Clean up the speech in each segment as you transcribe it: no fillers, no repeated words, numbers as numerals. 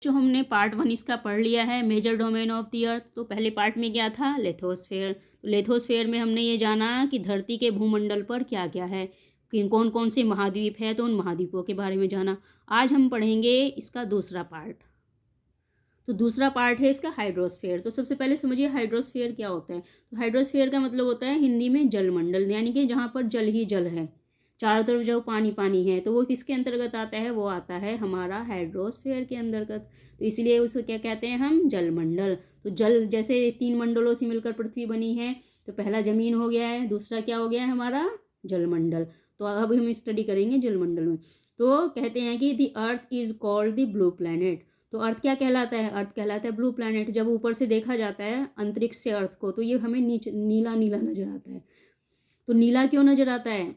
जो हमने पार्ट 1 इसका पढ़ लिया है, major domain of the earth. तो पहले पार्ट में क्या था, लेथोस्फेयर। तो लेथोस्फेयर में हमने ये जाना कि धरती के भूमंडल पर क्या क्या है, कि कौन कौन से महाद्वीप है, तो उन महाद्वीपों के बारे में जाना। आज हम पढ़ेंगे इसका दूसरा पार्ट। तो दूसरा पार्ट है इसका हाइड्रोस्फेयर। तो सबसे पहले समझिए हाइड्रोस्फेयर क्या होता है। तो हाइड्रोस्फेयर का मतलब होता है हिंदी में जलमंडल, यानी कि जहाँ पर जल ही जल है, चारों तरफ जो पानी पानी है। तो वो किसके अंतर्गत आता है, वो आता है हमारा हाइड्रोस्फेयर के अंतर्गत। तो इसलिए उसको क्या कहते हैं हम, जलमंडल। तो जल जैसे 3 मंडलों से मिलकर पृथ्वी बनी है, तो पहला जमीन हो गया है, दूसरा क्या हो गया है हमारा, जलमंडल। तो अब हम स्टडी करेंगे जलमंडल में। तो कहते हैं कि the earth is called the blue planet. तो अर्थ क्या कहलाता है, अर्थ कहलाता है ब्लू प्लैनेट। जब ऊपर से देखा जाता है अंतरिक्ष से अर्थ को, तो ये हमें नीचे नीला नीला नजर आता है। तो नीला क्यों नजर आता है,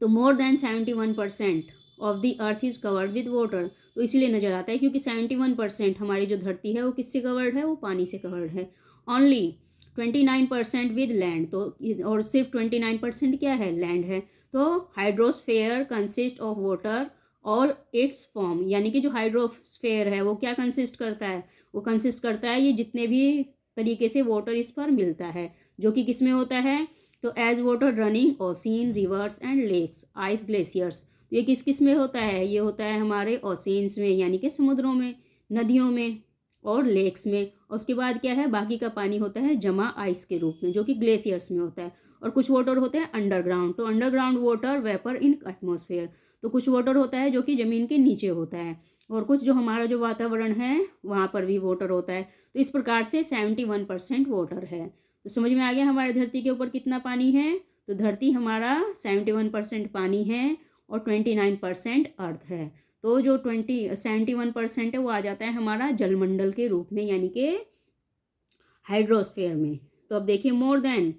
तो more than 71% of the earth is covered with water. तो इसीलिए नजर आता है क्योंकि 71% हमारी जो धरती है वो किससे कवर्ड है, वो पानी से कवर्ड है। Only 29% with land. तो और सिर्फ 29% क्या है, लैंड है। तो हाइड्रोस्फेयर कंसिस्ट ऑफ वाटर और इट्स फॉर्म, यानी कि जो हाइड्रोस्फेयर है वो क्या कंसिस्ट करता है, वो कंसिस्ट करता है ये जितने भी तरीके से वाटर इस पर मिलता है, जो कि किस में होता है, तो as water running ocean rivers and lakes ice glaciers. ये किस किस में होता है, ये होता है हमारे ओशियंस में, यानी कि समुद्रों में, नदियों में और लेक्स में। और उसके बाद क्या है, बाकी का पानी होता है जमा आइस के रूप में, जो कि ग्लेशियर्स में होता है। और कुछ वाटर होते हैं अंडरग्राउंड। तो अंडरग्राउंड वाटर वेपर इन एटमॉस्फेयर। तो कुछ वाटर होता है जो कि ज़मीन के नीचे होता है, और कुछ जो हमारा जो वातावरण है वहाँ पर भी वाटर होता है। तो इस प्रकार से 71% वाटर है। तो समझ में आ गया हमारे धरती के ऊपर कितना पानी है। तो धरती हमारा 71% पानी है और 29% अर्थ है। तो जो 71% है वो आ जाता है हमारा जलमंडल के रूप में, यानी कि हाइड्रोस्फेयर में। तो अब देखिए, more than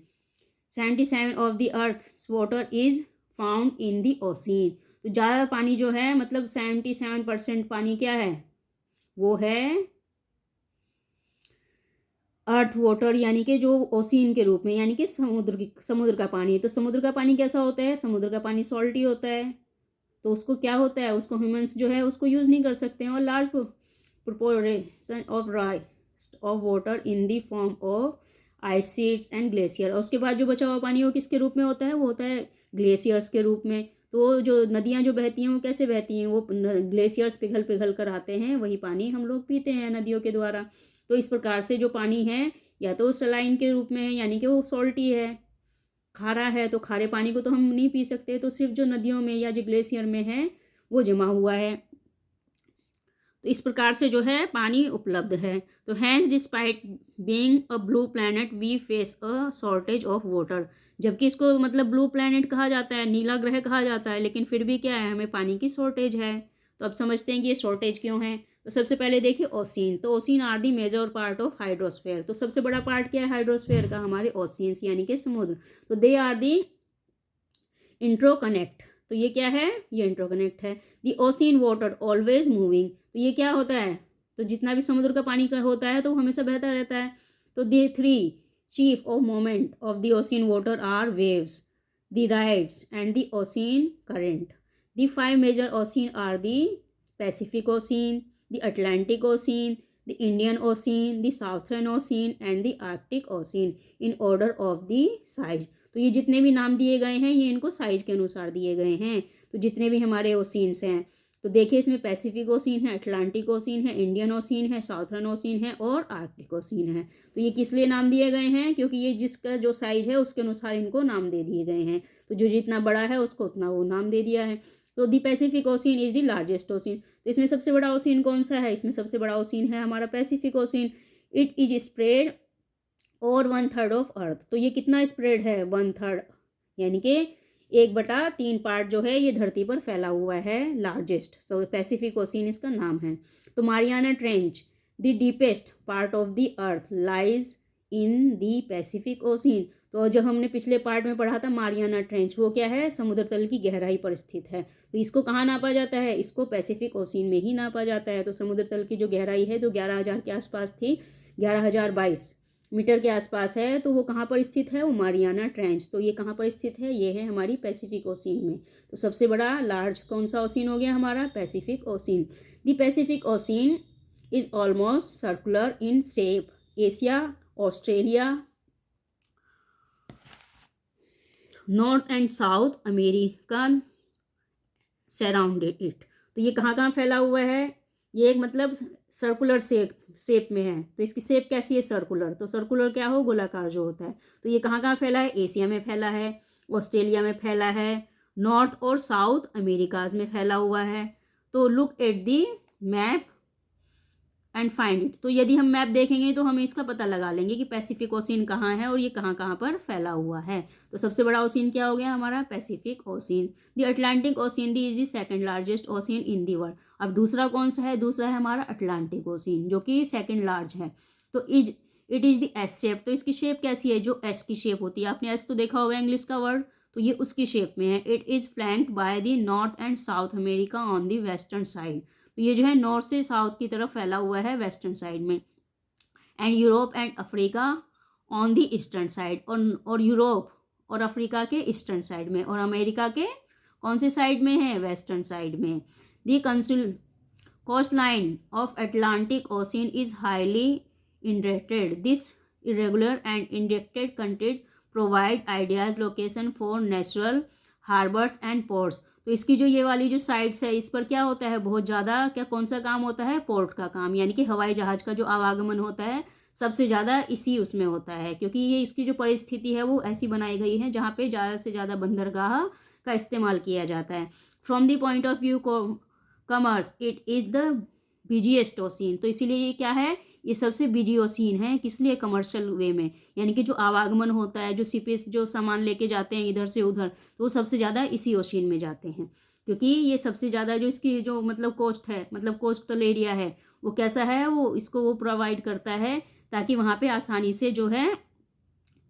77 of the earth water is found in the ocean. तो ज़्यादा पानी जो है, मतलब 77% पानी क्या है, वो है अर्थ वाटर, यानी कि जो ओशियन के रूप में, यानी कि समुद्र का पानी। तो समुद्र का पानी कैसा होता है, समुद्र का पानी सॉल्टी होता है। तो उसको क्या होता है, उसको ह्यूमंस जो है उसको यूज़ नहीं कर सकते हैं। और large proportion of rice of water in the form of ice sheets and glacier. और उसके बाद जो बचा हुआ पानी वो किसके रूप में होता है, वो होता है ग्लेशियर्स के रूप में। तो जो नदियाँ जो बहती हैं वो कैसे बहती हैं, वो ग्लेशियर्स पिघल पिघल कर आते हैं, वही पानी हम लोग पीते हैं नदियों के द्वारा। तो इस प्रकार से जो पानी है या तो सलाइन के रूप में है, यानी कि वो सॉल्टी है, खारा है। तो खारे पानी को तो हम नहीं पी सकते, तो सिर्फ जो नदियों में या जो ग्लेशियर में है वो जमा हुआ है। तो इस प्रकार से जो है पानी उपलब्ध है। तो hence despite being a blue planet we face a shortage of water. जबकि इसको मतलब ब्लू प्लैनेट कहा जाता है, नीला ग्रह कहा जाता है, लेकिन फिर भी क्या है, हमें पानी की शॉर्टेज है। तो अब समझते हैं कि ये शॉर्टेज क्यों है। तो सबसे पहले देखिए ओशियन। तो ocean are the major part of hydrosphere. तो सबसे बड़ा पार्ट क्या है हाइड्रोस्फेयर का, हमारे ओशियंस, यानी कि समुद्र। तो दे आर दी इंट्रोकनेक्ट। तो ये क्या है, ये इंट्रोकनेक्ट है। दी ओशियन वाटर ऑलवेज मूविंग। तो ये क्या होता है, तो जितना भी समुद्र का पानी का होता है तो वो हमेशा बहता रहता है। तो the 3 chief of moment of the ocean water are waves, the rides and the ocean current. The 5 major ocean are the Pacific Ocean, the Atlantic Ocean, the Indian Ocean, the Southern Ocean and the Arctic Ocean in order of the size. तो ये जितने भी नाम दिए गए हैं ये इनको साइज के अनुसार दिए गए हैं। तो जितने भी हमारे ओशियंस हैं, तो देखिए इसमें पैसिफिक ओशियन है, अटलांटिक ओशियन है, इंडियन ओशियन है, साउथर्न ओशियन है और आर्कटिक ओशियन है। तो ये किस लिए नाम दिए गए हैं, क्योंकि ये जिसका जो साइज है उसके अनुसार इनको नाम दे दिए गए हैं। तो जो जितना बड़ा है उसको उतना वो नाम दे दिया है। तो the Pacific Ocean is the largest ocean. तो इसमें सबसे बड़ा ओशियन कौन सा है, इसमें सबसे बड़ा ओशियन है हमारा Pacific ocean. It is spread और 1/3 ऑफ अर्थ। तो ये कितना स्प्रेड है, 1/3, यानी कि 1/3 पार्ट जो है ये धरती पर फैला हुआ है, लार्जेस्ट। सो पैसिफिक ओशियन इसका नाम है। तो Mariana trench the deepest part of the earth lies in the Pacific ocean. तो जो हमने पिछले पार्ट में पढ़ा था मारियाना ट्रेंच, वो क्या है, समुद्र तल की गहराई पर स्थित है। तो इसको कहाँ नापा जाता है, इसको पैसिफिक ओशियन में ही नापा जाता है। तो समुद्र तल की जो गहराई है तो 11,000 के आसपास थी, 11,022 मीटर के आसपास है। तो वो कहाँ पर स्थित है, वो मारियाना ट्रेंच। तो ये कहाँ पर स्थित है, ये है हमारी पैसिफिक ओशियन में। तो सबसे बड़ा लार्ज कौन सा ओशियन हो गया हमारा, Pacific Ocean. The Pacific Ocean is almost circular in shape. Asia, Australia, north and south America surrounded it. तो ये कहाँ फैला हुआ है? ये एक मतलब सर्कुलर शेप में है, तो इसकी शेप कैसी है? सर्कुलर। तो सर्कुलर क्या हो? गोलाकार जो होता है। तो ये कहाँ फैला है? एशिया में फैला है, ऑस्ट्रेलिया में फैला है, नॉर्थ और साउथ अमेरिकाज में फैला हुआ है। तो look at the map and find it. तो यदि हम मैप देखेंगे तो हम इसका पता लगा लेंगे कि पैसिफिक ओशियन कहाँ है और ये कहाँ पर फैला हुआ है। तो सबसे बड़ा ओशियन क्या हो गया हमारा? Pacific Ocean. The Atlantic ocean the is the second largest ocean in the world. अब दूसरा कौन सा है? दूसरा है हमारा अटलांटिक ओशियन, जो कि सेकंड लार्ज है। तो it is the S shape. तो इसकी शेप कैसी है? जो एस की शेप होती है। आपने एस तो देखा होगा इंग्लिश का वर्ड, तो ये उसकी शेप में है। It is flanked by the north and south America on the western side. तो ये जो है नॉर्थ से साउथ की तरफ फैला हुआ है वेस्टर्न साइड में, and Europe and Africa on the eastern side. और यूरोप और अफ्रीका के ईस्टर्न साइड में, और अमेरिका के कौन से साइड में है? वेस्टर्न साइड में। The coast line of Atlantic Ocean is highly indented. This irregular and indicted content provide ideas location for natural harbors and ports। तो इसकी जो ये वाली जो साइड्स है, इस पर क्या होता है? बहुत ज़्यादा क्या कौन सा काम होता है? पोर्ट का काम, यानी कि हवाई जहाज़ का जो आवागमन होता है सबसे ज़्यादा इसी उसमें होता है, क्योंकि ये इसकी जो परिस्थिति है वो ऐसी बनाई गई है जहाँ पे ज़्यादा से ज़्यादा बंदरगाह का इस्तेमाल किया जाता है। From the point of view commerce it is the busiest ocean. तो इसीलिए ये क्या है? ये सबसे बिजी ओशियन है। किस लिए? कमर्शियल वे में, यानी कि जो आवागमन होता है, जो शिपें जो सामान लेके जाते हैं इधर से उधर, तो वो सबसे ज़्यादा इसी ओशियन में जाते हैं, क्योंकि ये सबसे ज़्यादा जो इसकी जो मतलब कोस्ट है, मतलब कोस्टल एरिया है, वो कैसा है? वो इसको वो प्रोवाइड करता है ताकि वहाँ पे आसानी से जो है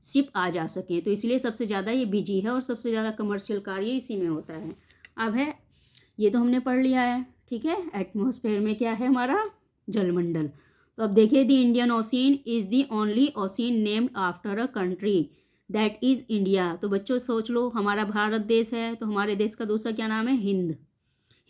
शिप आ जा सकें। तो इसलिए सबसे ज़्यादा ये बिजी है और सबसे ज़्यादा कमर्शियल कार्य इसी में होता है। अब है, ये तो हमने पढ़ लिया है, ठीक है। एटमॉस्फेयर में क्या है हमारा? जलमंडल। तो अब देखिए, the Indian ocean is the only ocean named after a country that is India. तो बच्चों सोच लो, हमारा भारत देश है, तो हमारे देश का दूसरा क्या नाम है? हिंद।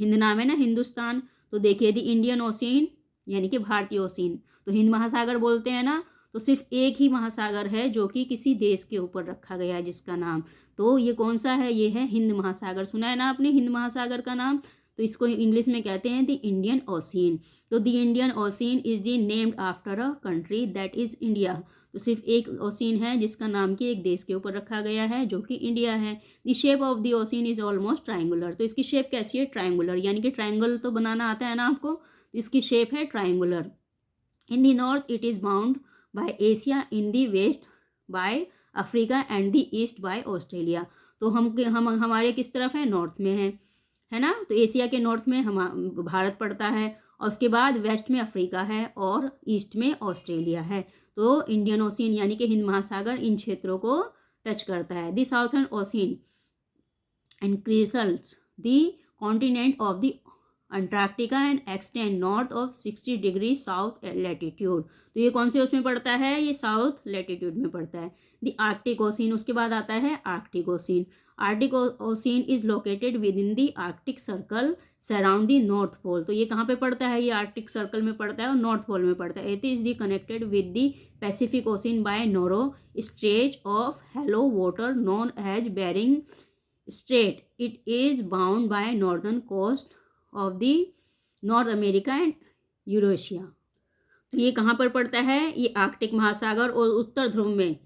हिंद नाम है ना, हिंदुस्तान। तो देखिए, द इंडियन ओशियन यानी कि भारतीय ओशियन, तो हिंद महासागर बोलते हैं ना, तो सिर्फ एक ही महासागर है जो कि किसी देश के ऊपर रखा गया है जिसका नाम, तो ये कौन सा है? ये है हिंद महासागर। सुना है ना आपने हिंद महासागर का नाम? तो इसको इंग्लिश में कहते हैं द इंडियन ओशियन। तो the Indian ocean is the named after a country that is India. तो सिर्फ एक ओशियन है जिसका नाम कि एक देश के ऊपर रखा गया है जो कि इंडिया है। The shape of the ocean is almost triangular. तो इसकी शेप कैसी है? ट्राइंगुलर, यानी कि ट्राइंगल तो बनाना आता है ना आपको, तो इसकी शेप है triangular. In the north it is bound by Asia, in the west by Africa and the east by Australia. तो हम हमारे किस तरफ है? नॉर्थ में है ना। तो एशिया के नॉर्थ में हम भारत पड़ता है, और उसके बाद वेस्ट में अफ्रीका है और ईस्ट में ऑस्ट्रेलिया है। तो इंडियन ओशियन यानी कि हिंद महासागर इन क्षेत्रों को टच करता है। The Southern ocean encircles the continent of the Antarctica and extend north of 60 degree south latitude. तो ये कौन से उसमें पड़ता है? ये साउथ लैटिट्यूड में पड़ता है। द आर्कटिक ओशियन, उसके बाद आता है Arctic Ocean. Arctic Ocean is located within the Arctic Circle surround the North Pole. तो ये कहाँ पे पड़ता है? ये आर्कटिक सर्कल में पड़ता है और नॉर्थ पोल में पड़ता है। It is the connected with the Pacific Ocean by narrow stretch of shallow water known as Bering Strait. It is bound by northern coast of the North America and Eurasia. तो ये कहाँ पर पड़ता है? ये आर्कटिक महासागर और उत्तर ध्रुव में,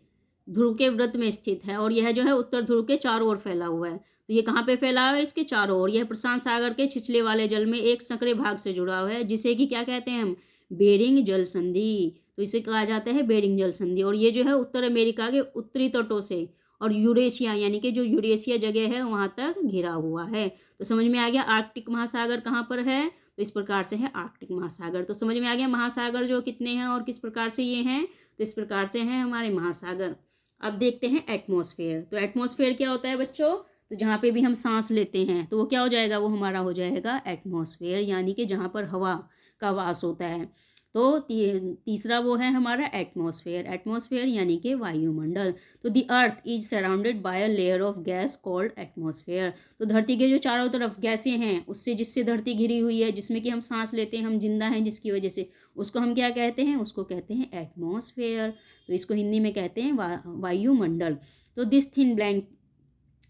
ध्रुव के व्रत में स्थित है, और यह जो है उत्तर ध्रुव के चारों ओर फैला हुआ है। तो ये कहाँ पे फैला हुआ है? इसके चारों ओर। यह प्रशांत सागर के छिछले वाले जल में एक संकरे भाग से जुड़ा हुआ है, जिसे कि क्या कहते हैं हम? बेरिंग जल संधि। तो इसे कहा जाता है बेरिंग जल संधि। और ये जो है उत्तर अमेरिका के उत्तरी तटों से और यूरेशिया यानी कि जो यूरेशिया जगह है वहाँ तक घिरा हुआ है। तो समझ में आ गया आर्कटिक महासागर कहाँ पर है? तो इस प्रकार से है आर्कटिक महासागर। तो समझ में आ गया महासागर जो कितने हैं और किस प्रकार से ये हैं। तो इस प्रकार से हैं हमारे महासागर। अब देखते हैं एटमॉस्फेयर। तो एटमॉस्फेयर क्या होता है बच्चों? तो जहाँ पे भी हम सांस लेते हैं तो वो क्या हो जाएगा? वो हमारा हो जाएगा एटमॉस्फेयर, यानी कि जहाँ पर हवा का वास होता है। तो तीसरा वो है हमारा एटमॉस्फेयर। एटमॉस्फेयर यानी कि वायुमंडल। तो the earth is surrounded by a layer of gas called atmosphere. तो धरती के जो चारों तरफ गैसें हैं उससे जिससे धरती घिरी हुई है, जिसमें कि हम सांस लेते हैं, हम जिंदा हैं जिसकी वजह से, उसको हम क्या कहते हैं? उसको कहते हैं एटमॉस्फेयर। तो इसको हिंदी में कहते हैं वायुमंडल। तो this thin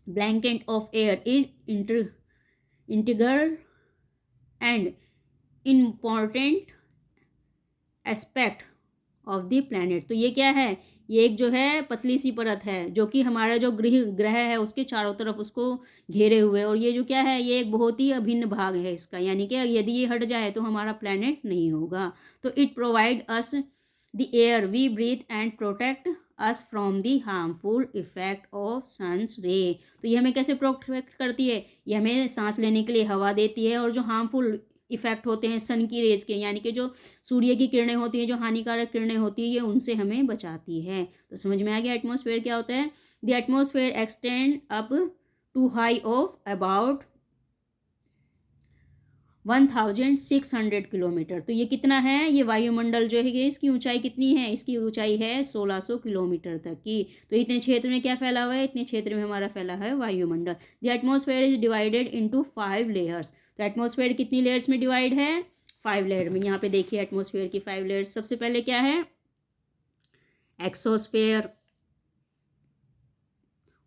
blanket of air is integral and important aspect of the planet. तो ये क्या है? ये एक जो है पतली सी परत है जो कि हमारा जो ग्रह है उसके चारों तरफ उसको घेरे हुए, और ये जो क्या है, ये एक बहुत ही अभिन्न भाग है इसका, यानी कि यदि ये हट जाए तो हमारा प्लैनेट नहीं होगा। तो it provide us the air we breathe and protect us from the harmful effect of sun's ray. तो ये हमें कैसे प्रोटेक्ट करती है? ये हमें सांस लेने के लिए हवा देती है, और जो हार्मफुल इफेक्ट होते हैं सन की रेज के, यानी कि जो सूर्य की किरणें होती हैं, जो हानिकारक किरणें होती है, ये उनसे हमें बचाती है। तो समझ में आ गया एटमॉस्फेयर क्या होता है? The atmosphere extend up to high of about 1600 kilometre. तो ये कितना है? ये वायुमंडल जो है इसकी ऊंचाई कितनी है? इसकी ऊंचाई है 1600 किलोमीटर तक की। तो इतने क्षेत्र में क्या फैला हुआ है? इतने क्षेत्र में हमारा फैला है वायुमंडल। The atmosphere is divided into 5 layers. तो एटमॉस्फेयर कितनी लेयर्स में डिवाइड है? 5 लेयर में। यहाँ पे देखिए एटमॉस्फेयर की 5 लेयर्स। सबसे पहले क्या है? एक्सोस्फेयर,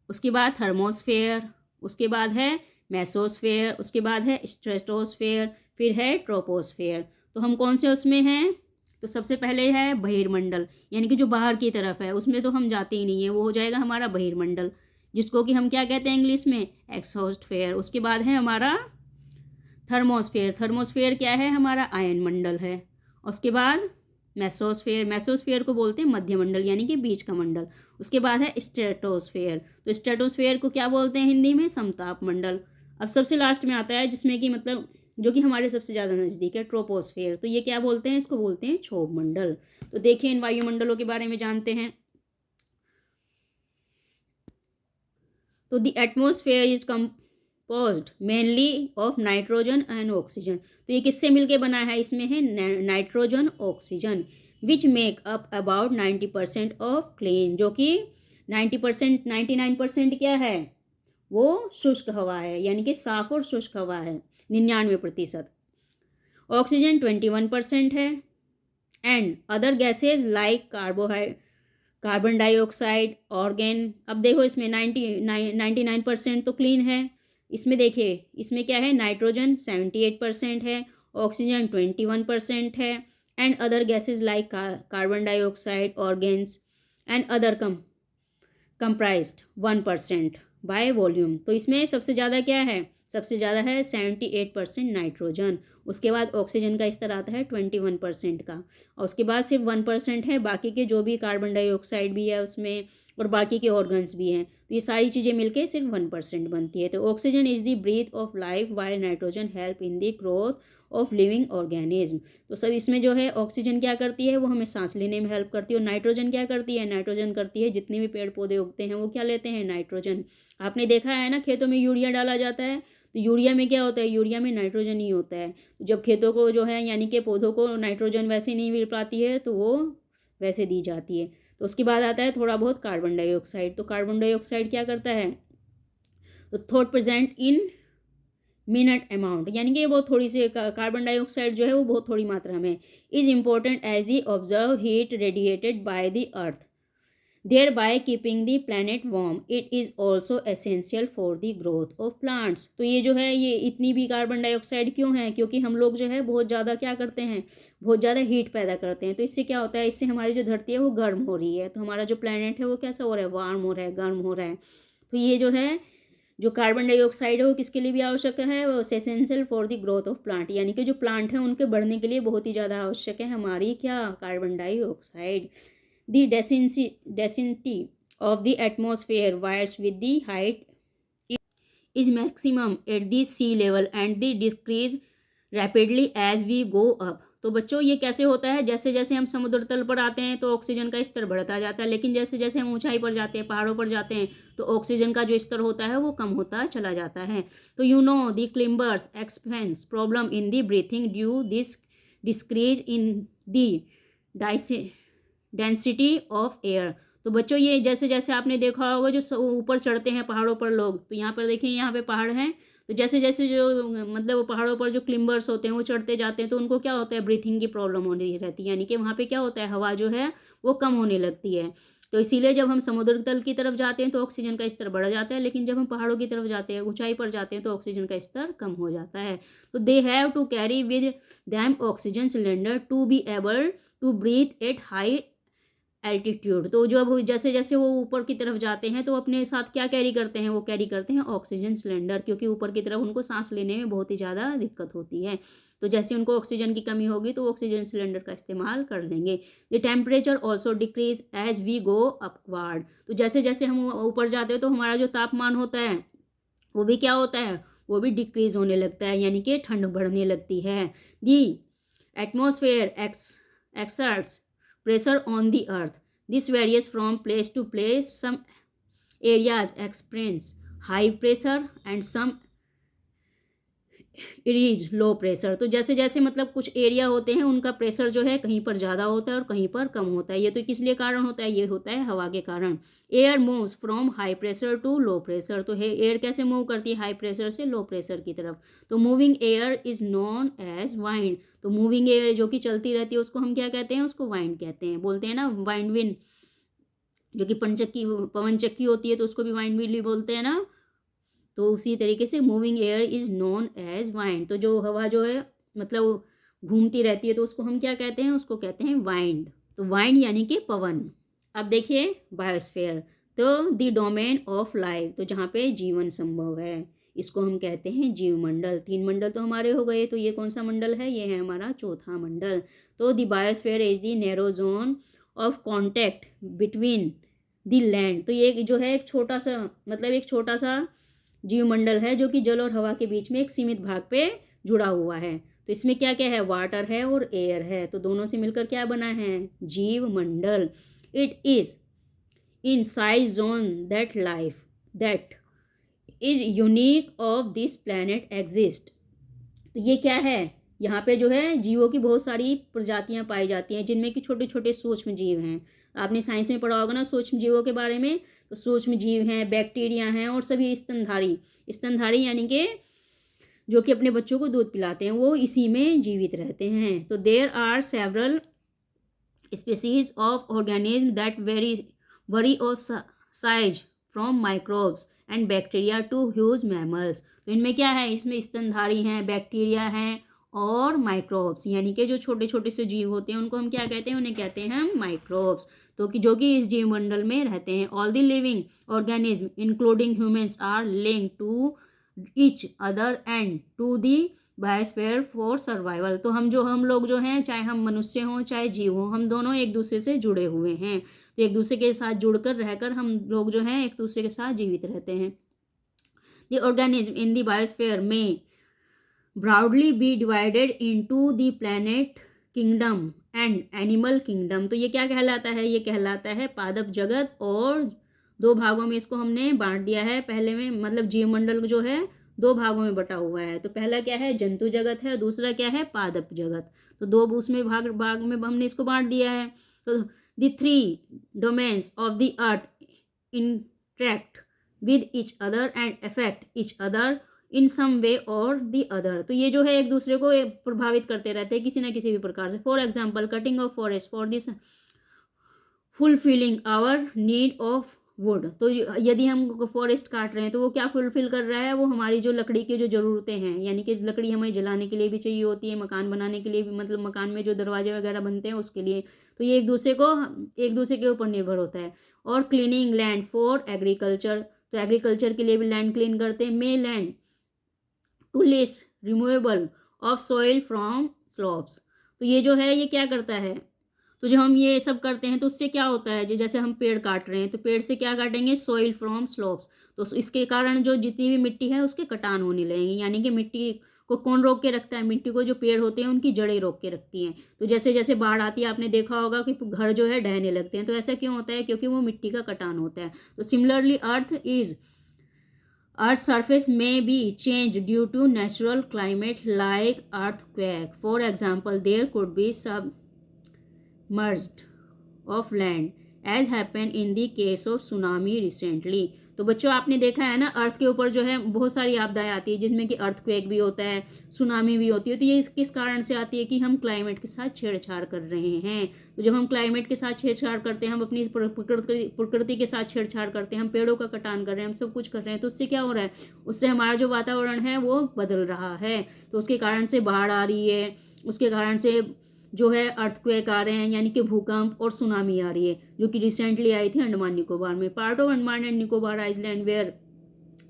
उसके बाद थर्मोस्फेयर, उसके बाद है मेसोस्फेयर, उसके बाद है स्ट्रेटोस्फेयर, फिर है ट्रोपोस्फेयर। तो हम कौन से उसमें हैं? तो सबसे पहले है बहिर्मंडल, यानी कि जो बाहर की तरफ है, उसमें तो हम जाते ही नहीं है, वो हो जाएगा हमारा बहिर्मंडल, जिसको कि हम क्या कहते हैं इंग्लिश में? एक्सोस्फेयर। उसके बाद है हमारा थर्मोस्फेयर। थर्मोस्फेयर क्या है? हमारा आयन मंडल है। उसके बाद मेसोस्फेयर। मेसोस्फेयर को बोलते हैं मध्यमंडल, यानी कि बीच का मंडल। उसके बाद है स्ट्रेटोस्फेयर। तो स्ट्रेटोस्फेयर को क्या बोलते हैं हिंदी में? समताप मंडल। अब सबसे लास्ट में आता है जिसमें कि मतलब जो कि हमारे सबसे ज़्यादा नज़दीक है, ट्रोपोस्फेयर। तो ये क्या बोलते हैं? इसको बोलते हैं क्षोभ मंडल। तो देखिए इन वायुमंडलों के बारे में जानते हैं। तो the atmosphere is composed mainly of nitrogen and oxygen. तो ये किससे मिलके बना है? इसमें है nitrogen, oxygen, which make up about 90% of clean. जो कि 90%, 99% क्या है? वो शुष्क हवा है, यानी कि साफ और शुष्क हवा है 99%। ऑक्सीजन 21% है। And other gases like carbon dioxide, organ. अब देखो इसमें 99% तो क्लीन है। इसमें देखिए इसमें क्या है? नाइट्रोजन 78% है, ऑक्सीजन 21% है, and other gases like carbon dioxide, organs and other comprised 1% by volume. तो इसमें सबसे ज़्यादा क्या है? सबसे ज़्यादा है 78% नाइट्रोजन। उसके बाद ऑक्सीजन का स्तर आता है 21% का, और उसके बाद सिर्फ 1% है बाकी के जो भी कार्बन डाइऑक्साइड भी है उसमें, और बाकी के ऑर्गन्स भी हैं। तो ये सारी चीज़ें मिलके सिर्फ 1% बनती है। तो oxygen is the breath of life while nitrogen help in the growth of living organism. तो सब इसमें जो है ऑक्सीजन क्या करती है? वो हमें सांस लेने में हेल्प करती है। और नाइट्रोजन क्या करती है? नाइट्रोजन करती है जितने भी पेड़ पौधे उगते हैं वो क्या लेते हैं? नाइट्रोजन। आपने देखा है ना खेतों में यूरिया डाला जाता है, तो यूरिया में क्या होता है? यूरिया में नाइट्रोजन ही होता है। जब खेतों को जो है यानी कि पौधों को नाइट्रोजन वैसे नहीं मिल पाती है तो वो वैसे दी जाती है। तो उसके बाद आता है थोड़ा बहुत कार्बन डाइऑक्साइड। तो कार्बन डाइऑक्साइड क्या करता है? तो thought present in minute amount, यानी कि वो थोड़ी सी कार्बन डाइऑक्साइड जो है वो बहुत थोड़ी मात्रा में is important as the observe heat radiated by the earth thereby keeping the planet warm. It is also essential for the growth of plants. तो ये जो है ये इतनी भी कार्बन डाइऑक्साइड क्यों है? क्योंकि हम लोग जो है बहुत ज़्यादा क्या करते हैं? बहुत ज़्यादा हीट पैदा करते हैं। तो इससे क्या होता है? इससे हमारी जो धरती है वो गर्म हो रही है, तो हमारा जो प्लेनेट है वो कैसा हो रहा है? वार्म हो रहा है, गर्म हो रहा है। तो ये जो है जो कार्बन डाइऑक्साइड है वो किसके लिए भी आवश्यक है? वो essential for the growth of plant, यानी कि जो प्लांट है उनके बढ़ने के लिए बहुत ही ज़्यादा आवश्यक है हमारी क्या? Carbon dioxide. The density of the atmosphere varies with the height is maximum at the sea level and the decrease rapidly as we go up. तो बच्चों ये कैसे होता है? जैसे जैसे हम समुद्र तल पर आते हैं तो ऑक्सीजन का स्तर बढ़ता जाता है, लेकिन जैसे जैसे हम ऊंचाई पर जाते हैं, पहाड़ों पर जाते हैं, तो ऑक्सीजन का जो स्तर होता है वो कम होता चला जाता है। तो you the climbers experience problem in the breathing due this decrease in the density of air. तो बच्चों ये जैसे जैसे आपने देखा होगा जो ऊपर चढ़ते हैं पहाड़ों पर लोग, तो यहाँ पर देखिए यहाँ पे पहाड़ हैं, तो जैसे जैसे जो मतलब वो पहाड़ों पर जो क्लिम्बर्स होते हैं वो चढ़ते जाते हैं तो उनको क्या होता है, ब्रीथिंग की प्रॉब्लम होने रहती है, यानी कि वहाँ पे क्या होता है, हवा जो है वो कम होने लगती है। तो इसीलिए जब हम समुद्र तल की तरफ जाते हैं तो ऑक्सीजन का स्तर बढ़ जाता है, लेकिन जब हम पहाड़ों की तरफ जाते हैं, ऊंचाई पर जाते हैं, तो ऑक्सीजन का स्तर कम हो जाता है। तो they have to carry with them oxygen cylinder to be able to breathe at high altitude. तो जब जैसे जैसे वो ऊपर की तरफ जाते हैं तो अपने साथ क्या कैरी करते हैं, वो कैरी करते हैं ऑक्सीजन सिलेंडर, क्योंकि ऊपर की तरफ उनको सांस लेने में बहुत ही ज़्यादा दिक्कत होती है। तो जैसे उनको ऑक्सीजन की कमी होगी तो ऑक्सीजन सिलेंडर का इस्तेमाल कर लेंगे। The temperature also decrease as we go upward. तो जैसे जैसे हम ऊपर जाते हैं तो हमारा जो तापमान होता है वो भी क्या होता है, वो भी डिक्रीज होने लगता है, यानी कि ठंड बढ़ने लगती है। The atmosphere exerts pressure on the earth. This varies from place to place. Some areas experience high pressure and some areas low pressure. तो जैसे जैसे मतलब कुछ एरिया होते हैं उनका प्रेशर जो है कहीं पर ज़्यादा होता है और कहीं पर कम होता है। ये तो किस लिए कारण होता है, ये होता है हवा के कारण। Air moves from high pressure to low pressure. तो है एयर कैसे मूव करती है, हाई प्रेशर से लो प्रेशर की तरफ। तो moving air is known as wind. तो मूविंग एयर जो कि चलती रहती है उसको हम क्या कहते हैं, उसको वाइंड कहते हैं। बोलते हैं ना वाइंड विंड, जो कि पवन चक्की होती है तो उसको भी वाइंड विंड बोलते हैं ना। तो उसी तरीके से moving air is known as wind. तो जो हवा जो है मतलब घूमती रहती है तो उसको हम क्या कहते हैं, उसको कहते हैं वाइंड। तो वाइंड यानी कि पवन। अब देखिए बायोस्फीयर, तो द डोमेन ऑफ लाइफ, तो जहाँ पे जीवन संभव है, इसको हम कहते हैं जीवमंडल। 3 मंडल तो हमारे हो गए, तो ये कौन सा मंडल है, ये है हमारा चौथा मंडल। तो the biosphere is the narrow zone of contact between the land. तो ये जो है एक छोटा सा मतलब एक छोटा सा जीवमंडल है जो कि जल और हवा के बीच में एक सीमित भाग पे जुड़ा हुआ है। तो इसमें क्या क्या है, वाटर है और एयर है, तो दोनों से मिलकर क्या बना है, जीवमंडल। It is in size zone that life that is unique of this planet exist. तो ये क्या है, यहाँ पे जो है जीवों की बहुत सारी प्रजातियां पाई जाती हैं, जिनमें कि छोटे छोटे सूक्ष्म जीव हैं। आपने साइंस में पढ़ा होगा ना सूक्ष्म जीवों के बारे में। तो सूक्ष्म जीव हैं, बैक्टीरिया हैं और सभी स्तनधारी यानी कि जो कि अपने बच्चों को दूध पिलाते हैं, वो इसी में जीवित रहते हैं। तो there are several species of organism that vary of size from microbes and bacteria to huge mammals. तो इनमें क्या है, इसमें स्तनधारी हैं, बैक्टीरिया हैं और माइक्रोब्स, यानी कि जो छोटे छोटे से जीव होते हैं उनको हम क्या कहते हैं, उन्हें कहते हैं हम माइक्रोब्स। तो कि जो कि इस जीवमंडल में रहते हैं। All the living organism including humans are linked to each other and to the biosphere for survival. तो हम लोग जो हैं, चाहे हम मनुष्य हों चाहे जीव हों, हम दोनों एक दूसरे से जुड़े हुए हैं। तो एक दूसरे के साथ जुड़कर रहकर हम लोग जो हैं एक दूसरे के साथ जीवित रहते हैं। The organism in the biosphere में broadly be divided into the planet kingdom and animal kingdom. तो ये क्या कहलाता है, ये कहलाता है पादप जगत, और 2 भागों में इसको हमने बांट दिया है। पहले में मतलब जीवमंडल जो है 2 भागों में बटा हुआ है। तो पहला क्या है, जंतु जगत है, और दूसरा क्या है, पादप जगत। तो 2 उसमें भाग में हमने इसको बांट दिया है। तो the 3 domains of the earth interact with each other and affect each other in some way और दी अदर। तो ये जो है एक दूसरे को प्रभावित करते रहते हैं किसी न किसी भी प्रकार से। For example cutting of forest for this fulfilling our need of wood. तो यदि हम फॉरेस्ट काट रहे हैं तो वो क्या फुलफिल कर रहा है, वो हमारी जो लकड़ी की जो ज़रूरतें हैं, यानी कि लकड़ी हमें जलाने के लिए भी चाहिए होती है, मकान बनाने के लिए भी, मतलब मकान में जो दरवाजे वगैरह बनते हैं उसके लिए। तो ये एक दूसरे के ऊपर निर्भर होता है। और क्लीनिंग लैंड फॉर एग्रीकल्चर, तो एग्रीकल्चर के लिए भी लैंड क्लीन करते हैं। May land to less removable of soil from slopes. तो ये जो है ये क्या करता है, तो जब हम ये सब करते हैं तो उससे क्या होता है, जैसे हम पेड़ काट रहे हैं तो पेड़ से क्या काटेंगे, सॉइल फ्रॉम स्लोप्स। तो इसके कारण जो जितनी भी मिट्टी है उसके कटान होने लगेंगे, यानी कि मिट्टी को कौन रोक के रखता है, मिट्टी को जो पेड़ होते हैं उनकी जड़ें रोक के रखती हैं। तो जैसे जैसे बाढ़ आती है आपने देखा होगा कि घर जो है ढहने लगते हैं। तो ऐसा क्यों होता है, क्योंकि वो मिट्टी का कटान होता है। तो similarly earth surface may be changed due to natural climate like earthquake. For example, there could be submerged of land as happened in the case of tsunami recently। तो बच्चों आपने देखा है ना, अर्थ के ऊपर जो है बहुत सारी आपदाएं आती है, जिसमें कि अर्थक्वेक भी होता है, सुनामी भी होती है। तो ये किस कारण से आती है कि हम क्लाइमेट के साथ छेड़छाड़ कर रहे हैं। तो जब हम क्लाइमेट के साथ छेड़छाड़ करते हैं, हम अपनी प्रकृति के साथ छेड़छाड़ करते हैं, हम पेड़ों का कटान कर रहे हैं, हम सब कुछ कर रहे हैं, तो उससे क्या हो रहा है, उससे हमारा जो वातावरण है वो बदल रहा है। तो उसके कारण से बाढ़ आ रही है, उसके कारण से जो है अर्थक्वेक आ रहे हैं, यानी कि भूकंप, और सुनामी आ रही है, जो कि रिसेंटली आई थी अंडमान निकोबार में। Part of Andaman and Nicobar island were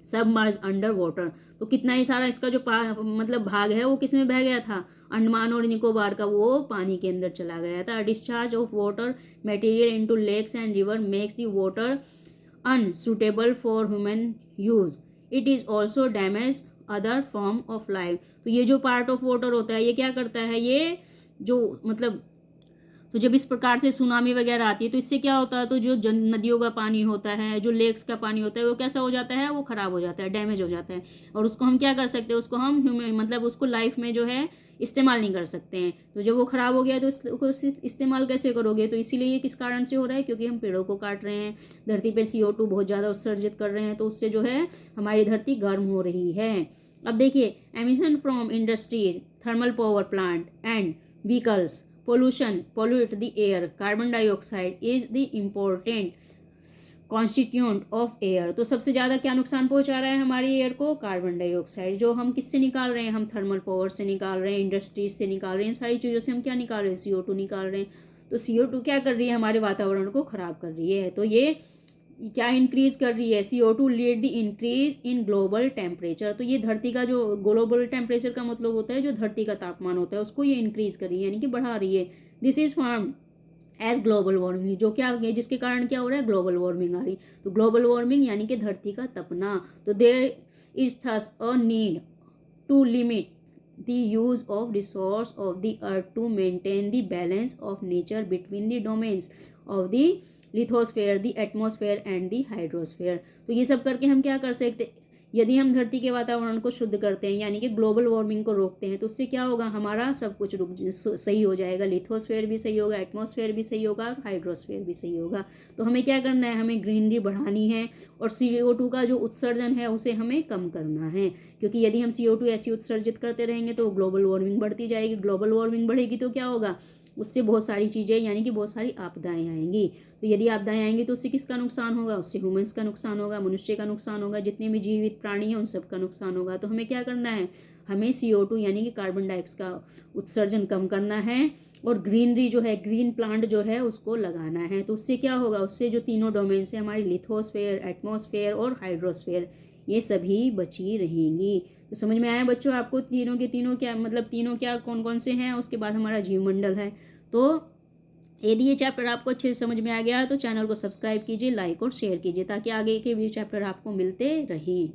submerge under water. तो कितना ही सारा इसका जो मतलब भाग है वो किस में बह गया था, अंडमान और निकोबार का वो पानी के अंदर चला गया था। Discharge of water material into lakes and river makes the water unsuitable for human use. It is also damage other form of life. तो ये जो पार्ट ऑफ वाटर होता है, ये क्या करता है, ये जो मतलब, तो जब इस प्रकार से सुनामी वगैरह आती है तो इससे क्या होता है, तो जो नदियों का पानी होता है, जो लेक्स का पानी होता है, वो कैसा हो जाता है, वो खराब हो जाता है, डैमेज हो जाता है। और उसको हम क्या कर सकते हैं, उसको हम मतलब उसको लाइफ में जो है इस्तेमाल नहीं कर सकते हैं। तो जब वो खराब हो गया तो उसको इस्तेमाल कैसे करोगे। तो इसीलिए ये किस कारण से हो रहा है, क्योंकि हम पेड़ों को काट रहे हैं, धरती पे CO2 बहुत ज़्यादा उत्सर्जित कर रहे हैं, तो उससे जो है हमारी धरती गर्म हो रही है। अब देखिए, emission from industries, thermal power plant and vehicles pollution pollute the air। Carbon dioxide is the important constituent of air. तो सबसे ज़्यादा क्या नुकसान पहुंचा रहा है हमारी एयर को, कार्बन डाइऑक्साइड, जो हम किससे निकाल रहे हैं, हम थर्मल पावर से निकाल रहे हैं, इंडस्ट्रीज से निकाल रहे हैं, सारी चीज़ों से हम क्या निकाल रहे हैं, CO2 निकाल रहे हैं। तो CO2 क्या कर रही है, हमारे वातावरण को खराब कर रही है। तो ये क्या इंक्रीज कर रही है, CO2 lead the increase in global temperature. तो ये धरती का जो ग्लोबल टेम्परेचर का मतलब होता है, जो धरती का तापमान होता है, उसको ये इंक्रीज कर रही है, यानी कि बढ़ा रही है। This is form as global warming, जो क्या जिसके कारण क्या हो रहा है, ग्लोबल वार्मिंग आ रही। तो ग्लोबल वार्मिंग यानी कि धरती का तपना। तो there is thus a need to limit the use of resource of the earth to maintain the balance of nature between the domains of the lithosphere, the atmosphere and the hydrosphere. तो ये सब करके हम क्या कर सकते, यदि हम धरती के वातावरण को शुद्ध करते हैं, यानी कि ग्लोबल वार्मिंग को रोकते हैं, तो उससे क्या होगा, हमारा सब कुछ सही हो जाएगा, लिथोस्फेयर भी सही होगा, एटमॉस्फेयर भी सही होगा, हाइड्रोस्फेयर भी सही होगा। तो हमें क्या करना है, हमें ग्रीनरी बढ़ानी है, और CO2 का जो उत्सर्जन है उसे हमें कम करना है। क्योंकि यदि हम CO2 ऐसी उत्सर्जित करते रहेंगे तो ग्लोबल वार्मिंग बढ़ती जाएगी। ग्लोबल वार्मिंग बढ़ेगी तो क्या होगा, उससे बहुत सारी चीज़ें, यानी कि बहुत सारी आपदाएं आएंगी। तो यदि आपदाएं आएंगी तो उससे किसका नुकसान होगा, उससे ह्यूमंस का नुकसान होगा, मनुष्य का नुकसान होगा, जितने भी जीवित प्राणी हैं उन सब का नुकसान होगा। तो हमें क्या करना है, हमें CO2 यानी कि कार्बन डाइऑक्साइड का उत्सर्जन कम करना है, और ग्रीनरी जो है, ग्रीन प्लांट जो है उसको लगाना है। तो उससे क्या होगा, उससे जो तीनों डोमेन्स है हमारी, लिथोस्फेयर, एटमॉस्फेयर और हाइड्रोस्फेयर, ये सभी बची रहेंगी। तो समझ में आया बच्चों आपको, तीनों के तीनों क्या मतलब, तीनों क्या कौन कौन से हैं। उसके बाद हमारा जीवमंडल है। तो यदि ये चैप्टर आपको अच्छे से समझ में आ गया है तो चैनल को सब्सक्राइब कीजिए, लाइक और शेयर कीजिए, ताकि आगे के भी चैप्टर आपको मिलते रहें।